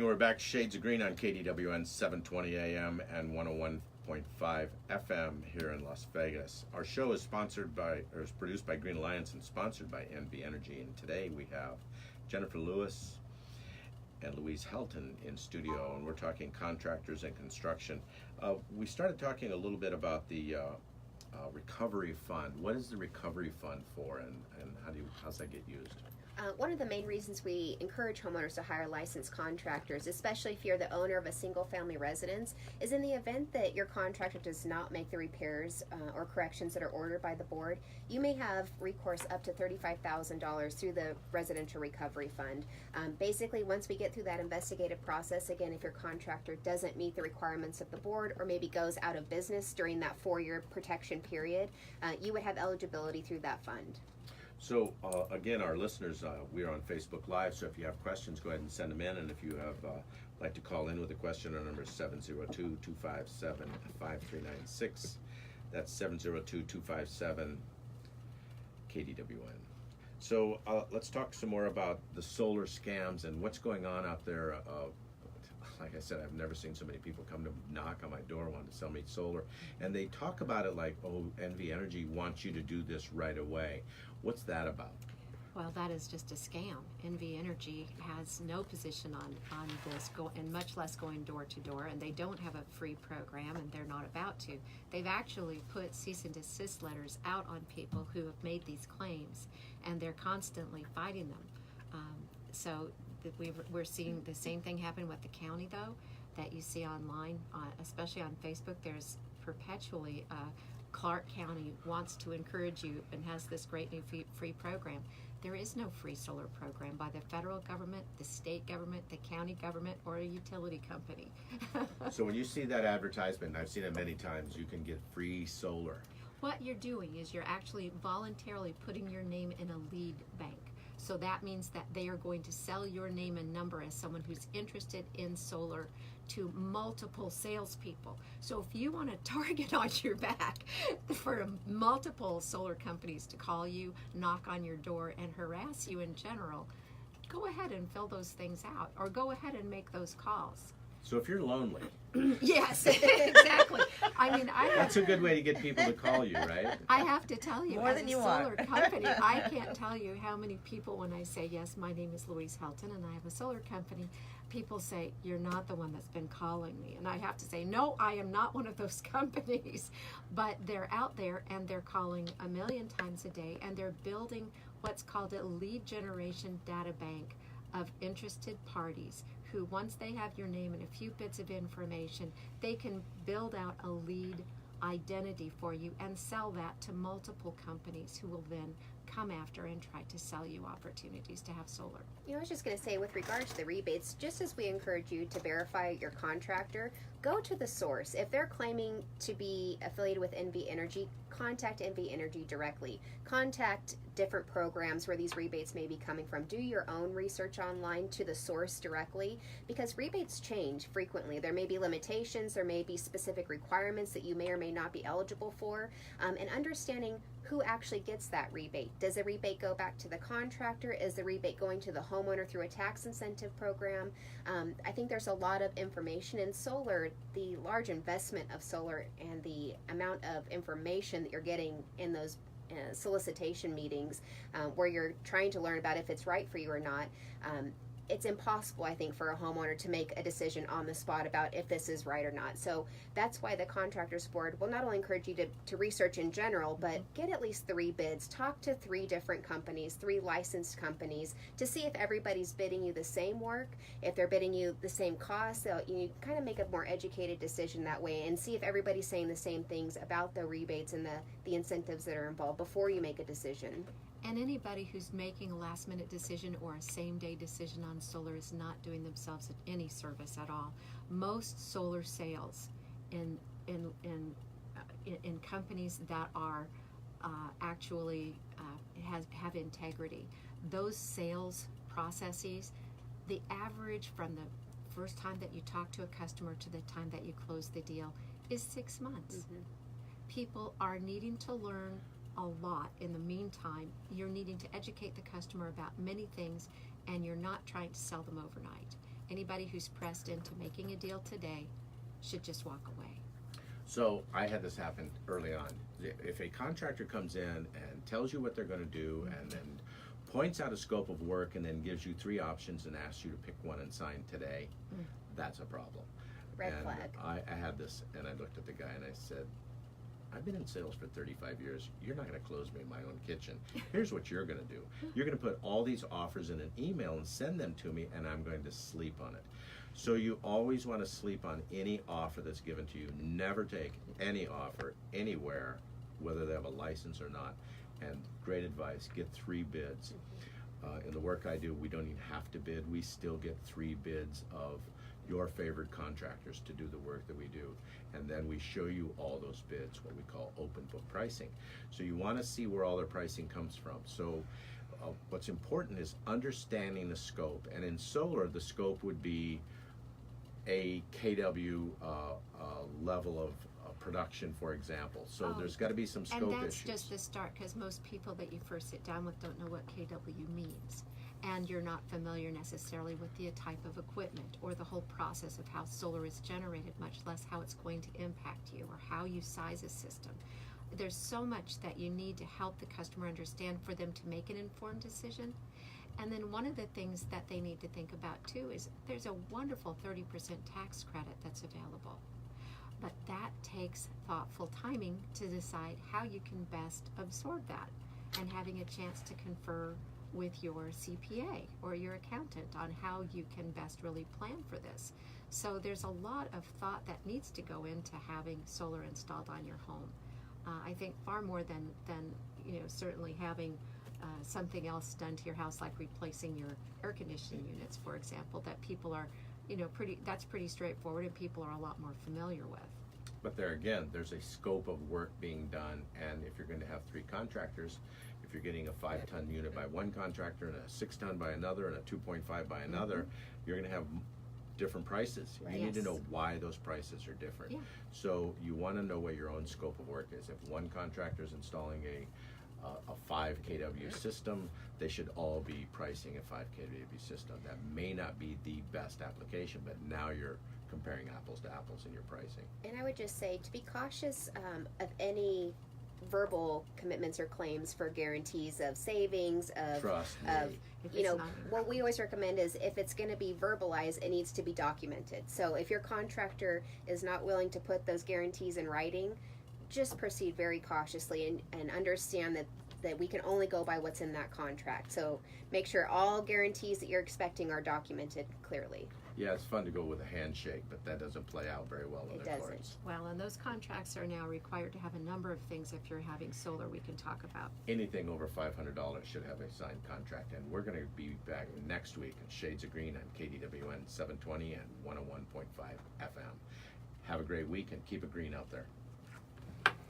We're back, Shades of Green on KDWN 720 AM and 101.5 FM here in Las Vegas. Our show is is produced by Green Alliance and sponsored by NV Energy. And today we have Jennifer Lewis and Louise Helton in studio, and we're talking contractors and construction. We started talking a little bit about the recovery fund. What is the recovery fund for, and how's that get used? One of the main reasons we encourage homeowners to hire licensed contractors, especially if you're the owner of a single-family residence, is in the event that your contractor does not make the repairs or corrections that are ordered by the board, you may have recourse up to $35,000 through the Residential Recovery Fund. Basically, once we get through that investigative process, again, if your contractor doesn't meet the requirements of the board or maybe goes out of business during that 4-year protection period, you would have eligibility through that fund. So again, our listeners, we are on Facebook Live, so if you have questions, go ahead and send them in, and if you have like to call in with a question, our number is 702-257-5396. That's 702-257-KDWN. So let's talk some more about the solar scams and what's going on out there. Like I said, I've never seen so many people come to knock on my door wanting to sell me solar. And they talk about it like, oh, NV Energy wants you to do this right away. What's that about? Well, that is just a scam. NV Energy has no position on this, and much less going door to door, and they don't have a free program, and they're not about to. They've actually put cease and desist letters out on people who have made these claims, and they're constantly fighting them. So we're seeing the same thing happen with the county, though, that you see online, especially on Facebook. There's perpetually Clark County wants to encourage you and has this great new free program. There is no free solar program by the federal government, the state government, the county government, or a utility company. So when you see that advertisement, and I've seen it many times, you can get free solar. What you're doing is you're actually voluntarily putting your name in a lead bank. So that means that they are going to sell your name and number as someone who's interested in solar to multiple salespeople. So if you want a target on your back for multiple solar companies to call you, knock on your door, and harass you in general, go ahead and fill those things out, or go ahead and make those calls. So if you're lonely, yes, exactly. I mean, that's a good way to get people to call you, right? I have to tell you, More as than a you solar want. company, I can't tell you how many people, when I say, yes, my name is Louise Helton and I have a solar company, people say, you're not the one that's been calling me. And I have to say, no, I am not one of those companies. But they're out there and they're calling a million times a day, and they're building what's called a lead generation data bank of interested parties who, once they have your name and a few bits of information, they can build out a lead identity for you and sell that to multiple companies who will then come after and try to sell you opportunities to have solar. You know, I was just going to say, with regards to the rebates, just as we encourage you to verify your contractor, go to the source. If they're claiming to be affiliated with NV Energy, contact NV Energy directly. Contact different programs where these rebates may be coming from. Do your own research online to the source directly, because rebates change frequently. There may be limitations, there may be specific requirements that you may or may not be eligible for, and understanding who actually gets that rebate. Does the rebate go back to the contractor? Is the rebate going to the homeowner through a tax incentive program? I think there's a lot of information in solar. The large investment of solar and the amount of information that you're getting in those solicitation meetings where you're trying to learn about if it's right for you or not, it's impossible, I think, for a homeowner to make a decision on the spot about if this is right or not. So that's why the Contractors Board will not only encourage you to research in general, but get at least 3 bids. Talk to 3 different companies, 3 licensed companies, to see if everybody's bidding you the same work, if they're bidding you the same cost. So you kind of make a more educated decision that way, and see if everybody's saying the same things about the rebates and the incentives that are involved before you make a decision. And anybody who's making a last-minute decision or a same-day decision on solar is not doing themselves any service at all. Most solar sales in companies that are actually have integrity, those sales processes, the average from the first time that you talk to a customer to the time that you close the deal is 6 months. Mm-hmm. People are needing to learn a lot. In the meantime, you're needing to educate the customer about many things, and you're not trying to sell them overnight. Anybody who's pressed into making a deal today should just walk away. So I had this happen early on. If a contractor comes in and tells you what they're going to do and then points out a scope of work and then gives you 3 options and asks you to pick one and sign today, that's a problem. Red And flag. I had this, and I looked at the guy and I said, I've been in sales for 35 years. You're not going to close me in my own kitchen. Here's what you're going to do. You're going to put all these offers in an email and send them to me, and I'm going to sleep on it. So you always want to sleep on any offer that's given to you. Never take any offer anywhere, whether they have a license or not. And great advice, get 3 bids. In the work I do, we don't even have to bid. We still get 3 bids of your favorite contractors to do the work that we do. And then we show you all those bids, what we call open book pricing. So you want to see where all their pricing comes from. So what's important is understanding the scope. And in solar, the scope would be a KW level of production, for example. So there's got to be some scope And that's issues. just the start, because most people that you first sit down with don't know what KW means. And you're not familiar necessarily with the type of equipment or the whole process of how solar is generated, much less how it's going to impact you or how you size a system. There's so much that you need to help the customer understand for them to make an informed decision. And then one of the things that they need to think about too is there's a wonderful 30% tax credit that's available. But that takes thoughtful timing to decide how you can best absorb that, and having a chance to confer with your CPA or your accountant on how you can best really plan for this. So there's a lot of thought that needs to go into having solar installed on your home. I think far more than certainly having something else done to your house, like replacing your air conditioning units, for example, that people are that's pretty straightforward and people are a lot more familiar with. But there again, there's a scope of work being done, and if you're going to have 3 contractors, if you're getting a 5-ton unit by one contractor and a 6-ton by another and a 2.5 by another, you're going to have different prices. Right. You need to Yes. know why those prices are different. Yeah. So you want to know what your own scope of work is. If one contractor is installing a 5 kW system, they should all be pricing a 5 kW system. That may not be the best application, but now you're comparing apples to apples in your pricing. And I would just say to be cautious of any verbal commitments or claims for guarantees of savings, Trust of me. If you it's know, not- what we always recommend is if it's going to be verbalized, it needs to be documented. So if your contractor is not willing to put those guarantees in writing, just proceed very cautiously and understand that we can only go by what's in that contract. So make sure all guarantees that you're expecting are documented clearly. Yeah, it's fun to go with a handshake, but that doesn't play out very well in It the doesn't. courts. Well, and those contracts are now required to have a number of things if you're having solar we can talk about. Anything over $500 should have a signed contract, and we're going to be back next week in Shades of Green on KDWN 720 and 101.5 FM. Have a great week and keep it green out there.